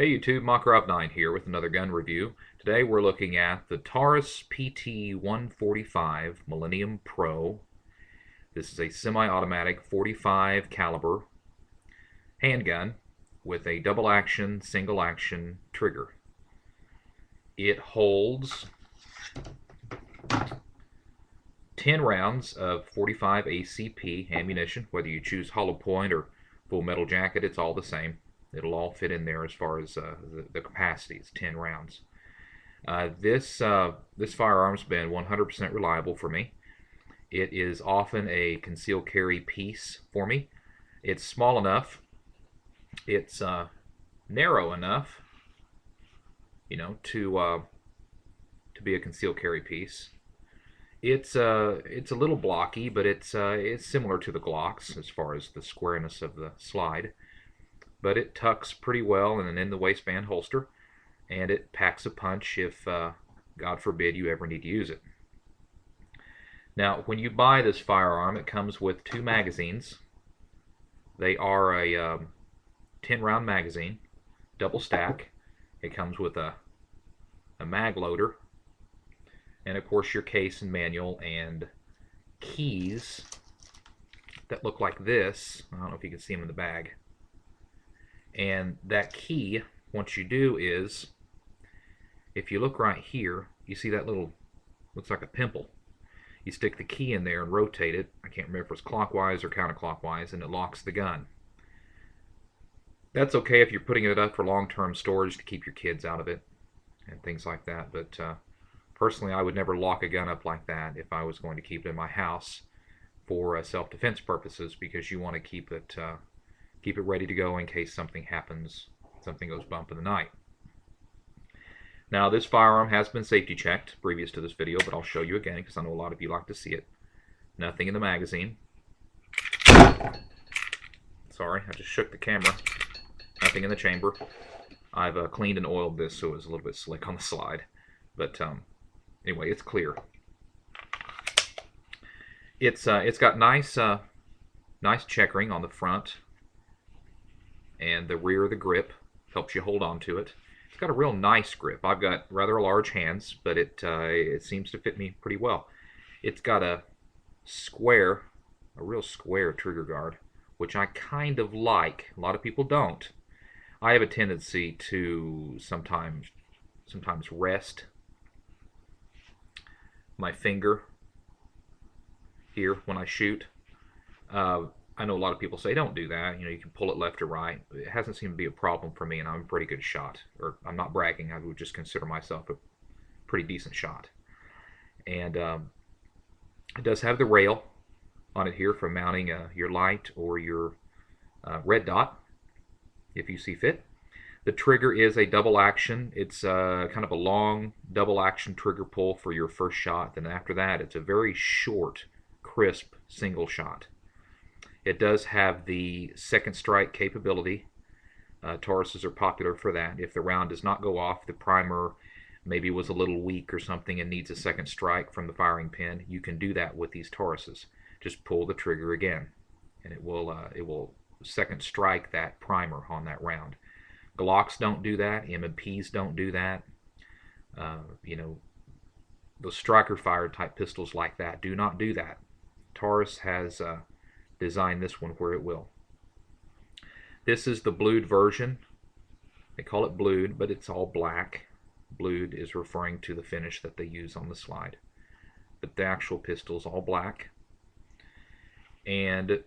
Hey YouTube, Makarov9 here with another gun review. Today we're looking at the TAURUS PT145 Millennium Pro. This is a semi-automatic 45 caliber handgun with a double action, single action trigger. It holds 10 rounds of 45 ACP ammunition. Whether you choose hollow point or full metal jacket, it's all the same. It'll all fit in there as far as the capacity. It's 10 rounds. This firearm's been 100% reliable for me. It is often a concealed carry piece for me. It's small enough. It's narrow enough, to be a concealed carry piece. It's a little blocky, but it's similar to the Glocks as far as the squareness of the slide. But it tucks pretty well in an in-the-waistband holster, and it packs a punch if, God forbid, you ever need to use it. Now, when you buy this firearm, it comes with 2 magazines. They are a 10-round magazine, double stack. It comes with a mag loader, and of course your case and manual and keys that look like this. I don't know if you can see them in the bag. And that key, what you do is, if you look right here, you see that little, looks like a pimple. You stick the key in there and rotate it. I can't remember if it's clockwise or counterclockwise, and it locks the gun. That's okay if you're putting it up for long-term storage to keep your kids out of it and things like that. But personally, I would never lock a gun up like that if I was going to keep it in my house for self-defense purposes, because you want to keep it ready to go in case something happens, something goes bump in the night. Now, this firearm has been safety checked previous to this video, but I'll show you again because I know a lot of you like to see it. Nothing in the magazine. Sorry, I just shook the camera. Nothing in the chamber. I've cleaned and oiled this so it was a little bit slick on the slide. But anyway, it's clear. It's got nice checkering on the front, and the rear of the grip helps you hold on to it. It's got a real nice grip. I've got rather large hands, but it seems to fit me pretty well. It's got a real square trigger guard, which I kind of like. A lot of people don't. I have a tendency to sometimes rest my finger here when I shoot. I know a lot of people say don't do that. You can pull it left or right. It hasn't seemed to be a problem for me, and I'm a pretty good shot. Or I'm not bragging. I would just consider myself a pretty decent shot. And it does have the rail on it here for mounting your light or your red dot, if you see fit. The trigger is a double action. It's kind of a long double action trigger pull for your first shot. Then after that, it's a very short, crisp single shot. It does have the second strike capability. Tauruses are popular for that. If the round does not go off, the primer maybe was a little weak or something and needs a second strike from the firing pin, you can do that with these Tauruses. Just pull the trigger again, and it will second strike that primer on that round. Glocks don't do that. M&Ps don't do that. Those striker fire type pistols like that do not do that. Taurus has designed this one where it will. This is the blued version. They call it blued, but it's all black. Blued is referring to the finish that they use on the slide. But the actual pistol is all black. And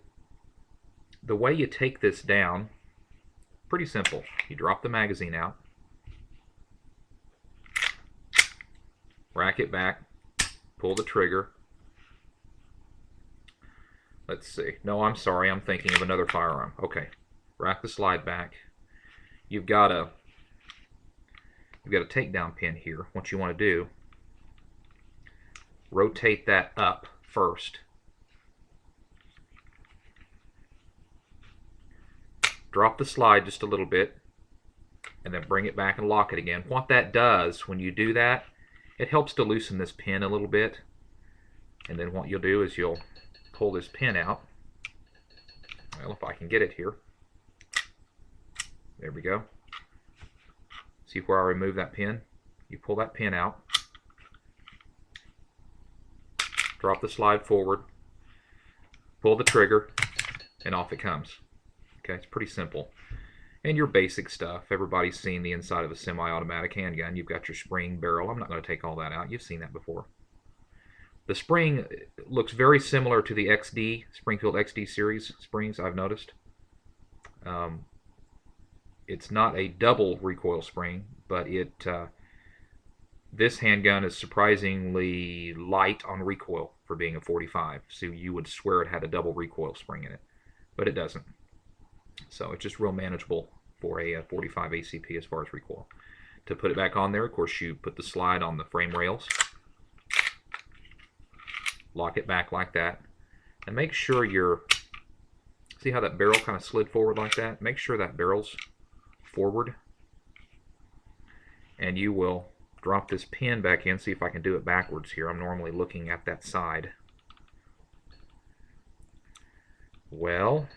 the way you take this down, pretty simple. You drop the magazine out, rack it back, pull the trigger. Let's see. No, I'm sorry. I'm thinking of another firearm. Okay. Rack the slide back. You've got a takedown pin here. What you want to do, rotate that up first. Drop the slide just a little bit, and then bring it back and lock it again. What that does when you do that, it helps to loosen this pin a little bit. And then what you'll do is you'll pull this pin out. Well, if I can get it here. There we go. See where I remove that pin? You pull that pin out, drop the slide forward, pull the trigger, and off it comes. Okay, it's pretty simple. And your basic stuff. Everybody's seen the inside of a semi-automatic handgun. You've got your spring, barrel. I'm not going to take all that out. You've seen that before. The spring looks very similar to the XD, Springfield XD series springs, I've noticed. It's not a double recoil spring, but this handgun is surprisingly light on recoil for being a 45. So you would swear it had a double recoil spring in it, but it doesn't. So it's just real manageable for a 45 ACP as far as recoil. To put it back on there, of course, you put the slide on the frame rails, lock it back like that, and make sure see how that barrel kind of slid forward like that? Make sure that barrel's forward, and you will drop this pin back in. See if I can do it backwards here. I'm normally looking at that side. Well,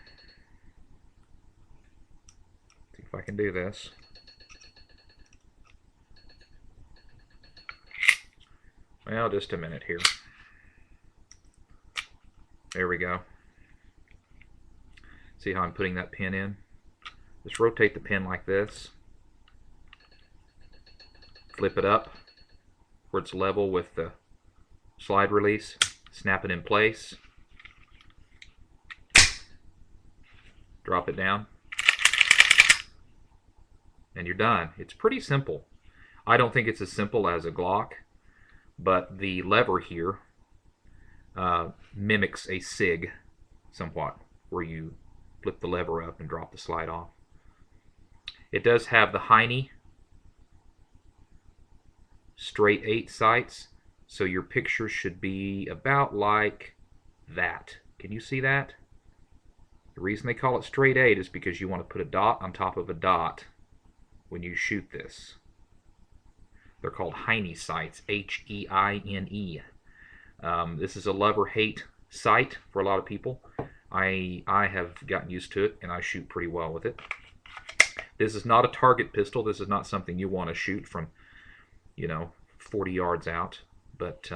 see if I can do this. Well, just a minute here. There we go. See how I'm putting that pin in? Just rotate the pin like this. Flip it up where it's level with the slide release. Snap it in place. Drop it down. And you're done. It's pretty simple. I don't think it's as simple as a Glock, but the lever here mimics a SIG somewhat, where you flip the lever up and drop the slide off. It does have the Heine straight 8 sights, so your picture should be about like that. Can you see that? The reason they call it straight 8 is because you want to put a dot on top of a dot when you shoot this. They're called Heine sights, H-E-I-N-E. This is a love-or-hate sight for a lot of people. I have gotten used to it, and I shoot pretty well with it. This is not a target pistol. This is not something you want to shoot from, 40 yards out. But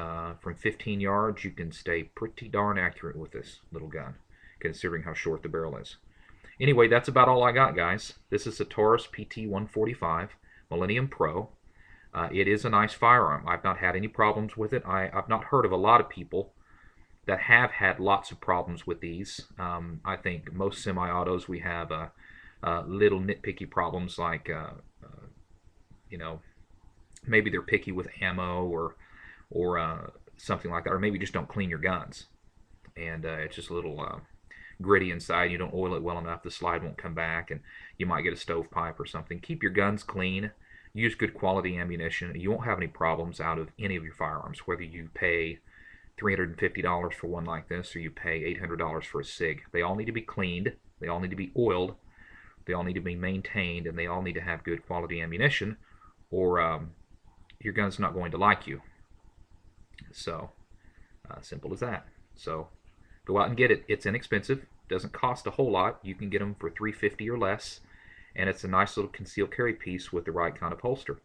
from 15 yards, you can stay pretty darn accurate with this little gun, considering how short the barrel is. Anyway, that's about all I got, guys. This is a TAURUS PT145 Millennium Pro. It is a nice firearm. I've not had any problems with it. I've not heard of a lot of people that have had lots of problems with these. I think most semi-autos, we have little nitpicky problems like, maybe they're picky with ammo or something like that, or maybe just don't clean your guns. And it's just a little gritty inside. You don't oil it well enough, the slide won't come back, and you might get a stovepipe or something. Keep your guns clean. Use good quality ammunition. You won't have any problems out of any of your firearms, whether you pay $350 for one like this or you pay $800 for a SIG. They all need to be cleaned. They all need to be oiled. They all need to be maintained, and they all need to have good quality ammunition, or your gun's not going to like you. So, simple as that. So, go out and get it. It's inexpensive. Doesn't cost a whole lot. You can get them for $350 or less. And it's a nice little concealed carry piece with the right kind of holster.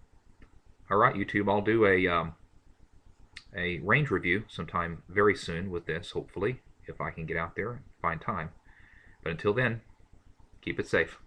All right, YouTube, I'll do a range review sometime very soon with this, hopefully, if I can get out there and find time. But until then, keep it safe.